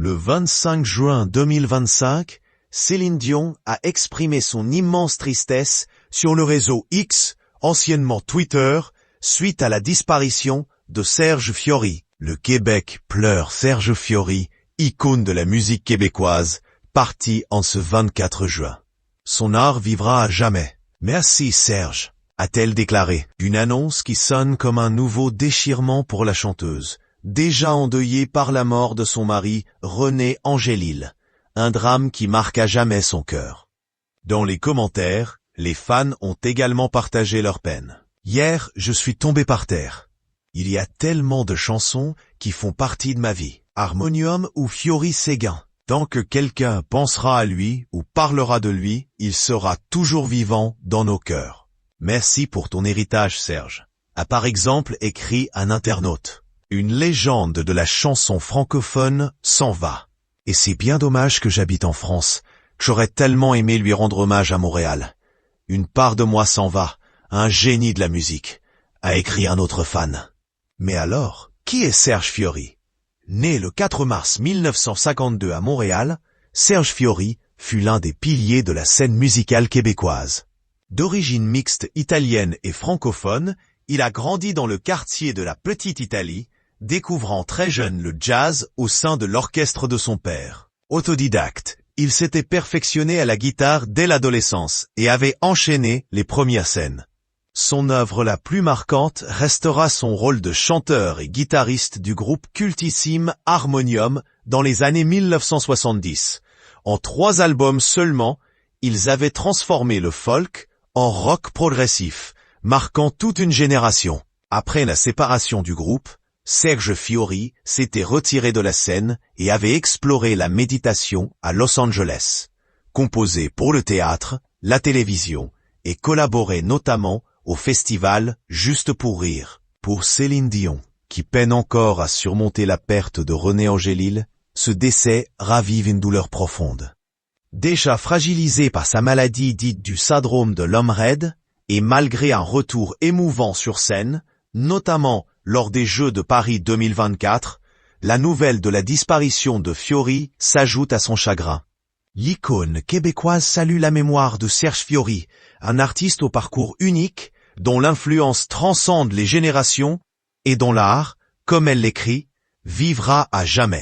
Le 25 juin 2025, Céline Dion a exprimé son immense tristesse sur le réseau X, anciennement Twitter, suite à la disparition de Serge Fiori. Le Québec pleure Serge Fiori, icône de la musique québécoise, parti en ce 24 juin. Son art vivra à jamais. Merci Serge, a-t-elle déclaré. Une annonce qui sonne comme un nouveau déchirement pour la chanteuse, déjà endeuillée par la mort de son mari, René Angélil. Un drame qui marque à jamais son cœur. Dans les commentaires, les fans ont également partagé leur peine. Hier, je suis tombé par terre. Il y a tellement de chansons qui font partie de ma vie. Harmonium ou Fiori Séguin. Tant que quelqu'un pensera à lui ou parlera de lui, il sera toujours vivant dans nos cœurs. Merci pour ton héritage, Serge. A par exemple écrit un internaute. Une légende de la chanson francophone s'en va. Et c'est bien dommage que j'habite en France. J'aurais tellement aimé lui rendre hommage à Montréal. Une part de moi s'en va, un génie de la musique, a écrit un autre fan. Mais alors, qui est Serge Fiori? Né le 4 mars 1952 à Montréal, Serge Fiori fut l'un des piliers de la scène musicale québécoise. D'origine mixte italienne et francophone, il a grandi dans le quartier de la Petite Italie, découvrant très jeune le jazz au sein de l'orchestre de son père. Autodidacte, il s'était perfectionné à la guitare dès l'adolescence et avait enchaîné les premières scènes. Son œuvre la plus marquante restera son rôle de chanteur et guitariste du groupe cultissime Harmonium dans les années 1970. En 3 albums seulement, ils avaient transformé le folk en rock progressif, marquant toute une génération. Après la séparation du groupe, Serge Fiori s'était retiré de la scène et avait exploré la méditation à Los Angeles, composé pour le théâtre, la télévision et collaboré notamment au festival Juste pour rire. Pour Céline Dion, qui peine encore à surmonter la perte de René Angélil, ce décès ravive une douleur profonde. Déjà fragilisée par sa maladie dite du syndrome de l'homme raide, et malgré un retour émouvant sur scène, notamment lors des Jeux de Paris 2024, la nouvelle de la disparition de Fiori s'ajoute à son chagrin. L'icône québécoise salue la mémoire de Serge Fiori, un artiste au parcours unique, dont l'influence transcende les générations, et dont l'art, comme elle l'écrit, vivra à jamais.